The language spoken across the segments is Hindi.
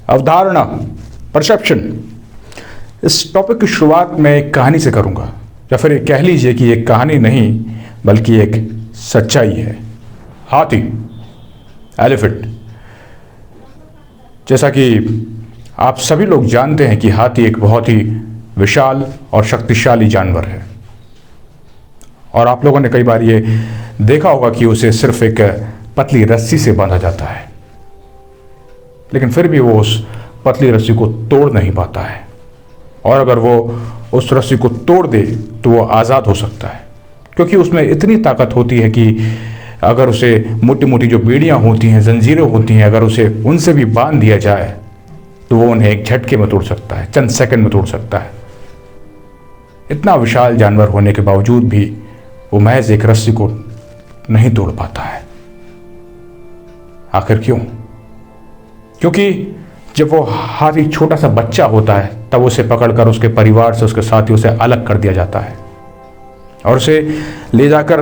अवधारणा, परसेप्शन। इस टॉपिक की शुरुआत मैं एक कहानी से करूंगा, या फिर कह लीजिए कि एक कहानी नहीं बल्कि एक सच्चाई है। हाथी, एलिफेंट। जैसा कि आप सभी लोग जानते हैं कि हाथी एक बहुत ही विशाल और शक्तिशाली जानवर है, और आप लोगों ने कई बार ये देखा होगा कि उसे सिर्फ एक पतली रस्सी से बांधा जाता है, लेकिन फिर भी वो उस पतली रस्सी को तोड़ नहीं पाता है। और अगर वो उस रस्सी को तोड़ दे तो वो आज़ाद हो सकता है, क्योंकि उसमें इतनी ताकत होती है कि अगर उसे मोटी मोटी जो बेड़ियाँ होती हैं, जंजीरें होती हैं, अगर उसे उनसे भी बांध दिया जाए तो वो उन्हें एक झटके में तोड़ सकता है, चंद सेकंड में तोड़ सकता है। इतना विशाल जानवर होने के बावजूद भी वो महज एक रस्सी को नहीं तोड़ पाता है। आखिर क्यों? क्योंकि जब वो हाथी छोटा सा बच्चा होता है तब उसे पकड़कर उसके परिवार से, उसके साथियों से अलग कर दिया जाता है और उसे ले जाकर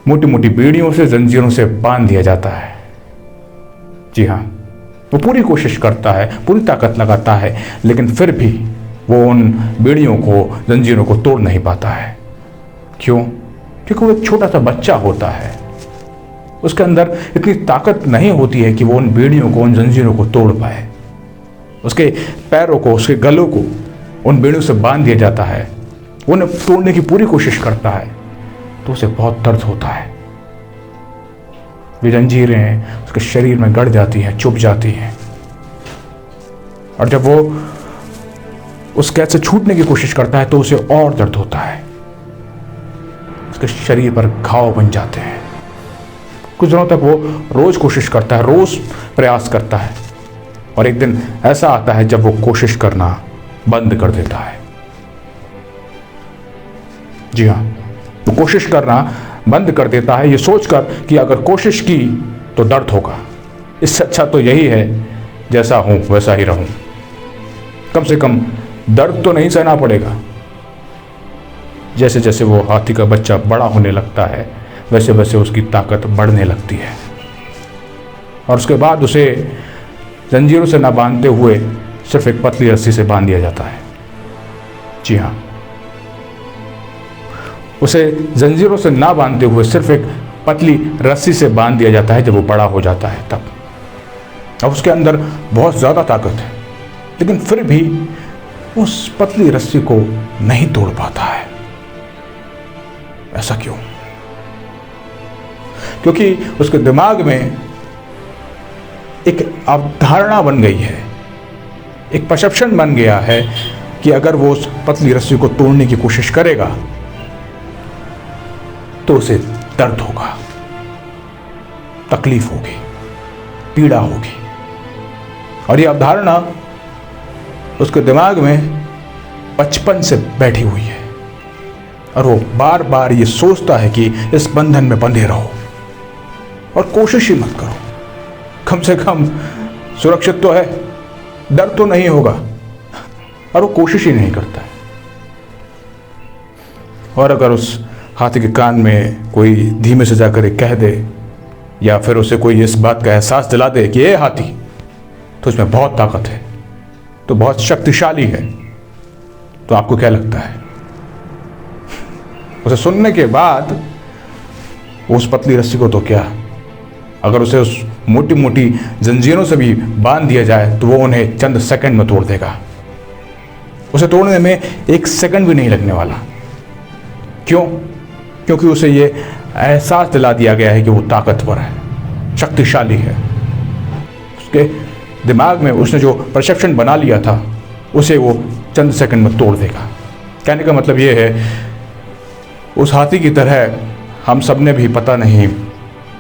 मोटी मोटी बेड़ियों से, जंजीरों से बांध दिया जाता है। जी हाँ, वो पूरी कोशिश करता है, पूरी ताकत लगाता है, लेकिन फिर भी वो उन बेड़ियों को, जंजीरों को तोड़ नहीं पाता है। क्यों? क्योंकि वो एक छोटा सा बच्चा होता है। उसके अंदर इतनी ताकत नहीं होती है कि वो उन बेड़ियों को, उन जंजीरों को तोड़ पाए। उसके पैरों को, उसके गलों को उन बेड़ियों से बांध दिया जाता है। वो उन्हें तोड़ने की पूरी कोशिश करता है तो उसे बहुत दर्द होता है। वे जंजीरें उसके शरीर में गड़ जाती हैं, चुभ जाती हैं, और जब वो उस कैद से छूटने की कोशिश करता है तो उसे और दर्द होता है। उसके शरीर पर घाव बन जाते हैं। कुछ दिनों तक वो रोज कोशिश करता है, रोज प्रयास करता है, और एक दिन ऐसा आता है जब वो कोशिश करना बंद कर देता है। जी हाँ, वो कोशिश करना बंद कर देता है, ये सोचकर कि अगर कोशिश की तो दर्द होगा, इससे अच्छा तो यही है जैसा हूं वैसा ही रहूं, कम से कम दर्द तो नहीं सहना पड़ेगा। जैसे जैसे वो हाथी का बच्चा बड़ा होने लगता है वैसे वैसे उसकी ताकत बढ़ने लगती है, और उसके बाद उसे जंजीरों से ना बांधते हुए सिर्फ एक पतली रस्सी से बांध दिया जाता है। जी हाँ, उसे जंजीरों से ना बांधते हुए सिर्फ एक पतली रस्सी से बांध दिया जाता है जब वो बड़ा हो जाता है तब। अब उसके अंदर बहुत ज़्यादा ताकत है, लेकिन फिर भी उस पतली रस्सी को नहीं तोड़ पाता है। ऐसा क्यों? क्योंकि उसके दिमाग में एक अवधारणा बन गई है, एक परसेप्शन बन गया है कि अगर वो उस पतली रस्सी को तोड़ने की कोशिश करेगा तो उसे दर्द होगा, तकलीफ होगी, पीड़ा होगी। और ये अवधारणा उसके दिमाग में बचपन से बैठी हुई है, और वो बार बार ये सोचता है कि इस बंधन में बंधे रहो और कोशिश ही मत करो, कम से कम सुरक्षित तो है, डर तो नहीं होगा, और वो कोशिश ही नहीं करता है। और अगर उस हाथी के कान में कोई धीमे से जाकर एक कह दे, या फिर उसे कोई इस बात का एहसास दिला दे कि ये हाथी तो इसमें बहुत ताकत है, तो बहुत शक्तिशाली है, तो आपको क्या लगता है? उसे सुनने के बाद उस पतली रस्सी को तो क्या, अगर उसे उस मोटी मोटी जंजीरों से भी बांध दिया जाए तो वो उन्हें चंद सेकंड में तोड़ देगा। उसे तोड़ने में एक सेकंड भी नहीं लगने वाला। क्यों? क्योंकि उसे ये एहसास दिला दिया गया है कि वो ताकतवर है, शक्तिशाली है। उसके दिमाग में उसने जो परसेप्शन बना लिया था उसे वो चंद सेकंड में तोड़ देगा। कहने का मतलब ये है, उस हाथी की तरह हम सब ने भी पता नहीं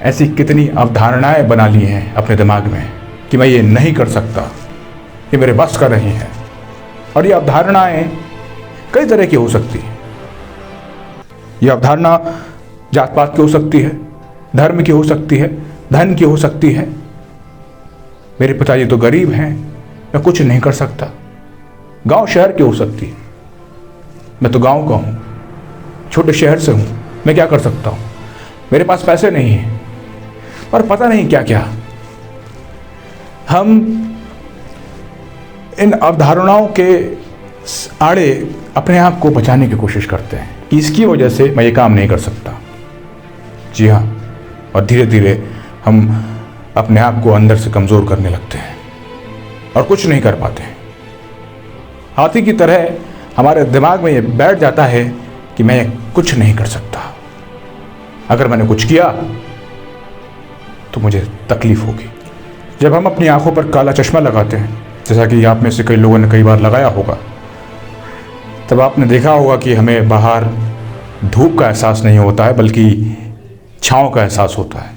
ऐसी कितनी अवधारणाएं बना ली हैं अपने दिमाग में कि मैं ये नहीं कर सकता, ये मेरे बस का नहीं है। और ये अवधारणाएं कई तरह की हो सकती हैं। ये अवधारणा जात पात की हो सकती है, धर्म की हो सकती है, धन की हो सकती है। मेरे पिताजी तो गरीब हैं, मैं कुछ नहीं कर सकता। गांव शहर की हो सकती है, मैं तो गांव का हूं, छोटे शहर से हूं, मैं क्या कर सकता हूं, मेरे पास पैसे नहीं हैं, और पता नहीं क्या क्या। हम इन अवधारणाओं के आड़े अपने आप को बचाने की कोशिश करते हैं कि इसकी वजह से मैं ये काम नहीं कर सकता। जी हाँ, और धीरे धीरे हम अपने आप को अंदर से कमज़ोर करने लगते हैं और कुछ नहीं कर पाते। हाथी की तरह हमारे दिमाग में ये बैठ जाता है कि मैं कुछ नहीं कर सकता, अगर मैंने कुछ किया तो मुझे तकलीफ होगी। जब हम अपनी आंखों पर काला चश्मा लगाते हैं, जैसा कि आप में से कई लोगों ने कई बार लगाया होगा, तब आपने देखा होगा कि हमें बाहर धूप का एहसास नहीं होता है बल्कि छाँव का एहसास होता है।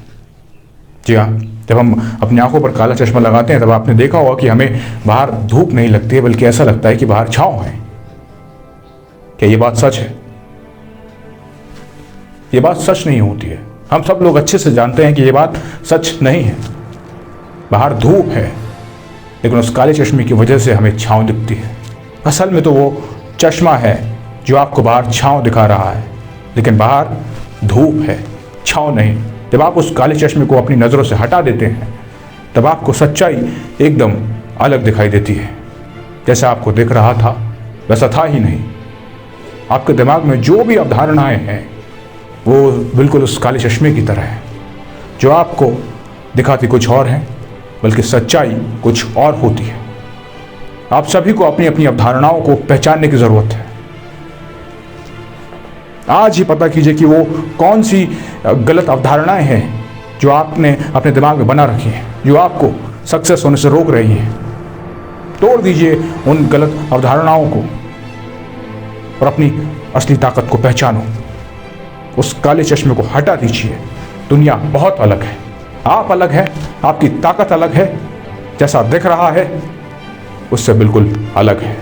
जी हाँ, जब हम अपनी आंखों पर काला चश्मा लगाते हैं तब आपने देखा होगा कि हमें बाहर धूप नहीं लगती है बल्कि ऐसा लगता है कि बाहर छाँव है। क्या ये बात सच है? ये बात सच नहीं होती है। हम सब लोग अच्छे से जानते हैं कि ये बात सच नहीं है। बाहर धूप है लेकिन उस काले चश्मे की वजह से हमें छाँव दिखती है। असल में तो वो चश्मा है जो आपको बाहर छाँव दिखा रहा है, लेकिन बाहर धूप है, छाँव नहीं। जब आप उस काले चश्मे को अपनी नज़रों से हटा देते हैं तब आपको सच्चाई एकदम अलग दिखाई देती है। जैसा आपको दिख रहा था वैसा था ही नहीं। आपके दिमाग में जो भी अवधारणाएं हैं वो बिल्कुल उस काले चश्मे की तरह है, जो आपको दिखाती कुछ और है बल्कि सच्चाई कुछ और होती है। आप सभी को अपनी अपनी अवधारणाओं को पहचानने की ज़रूरत है। आज ही पता कीजिए कि वो कौन सी गलत अवधारणाएं हैं जो आपने अपने दिमाग में बना रखी हैं, जो आपको सक्सेस होने से रोक रही हैं। तोड़ दीजिए उन गलत अवधारणाओं को और अपनी असली ताकत को पहचानो। उस काले चश्मे को हटा दीजिए। दुनिया बहुत अलग है, आप अलग हैं, आपकी ताकत अलग है, जैसा दिख रहा है उससे बिल्कुल अलग है।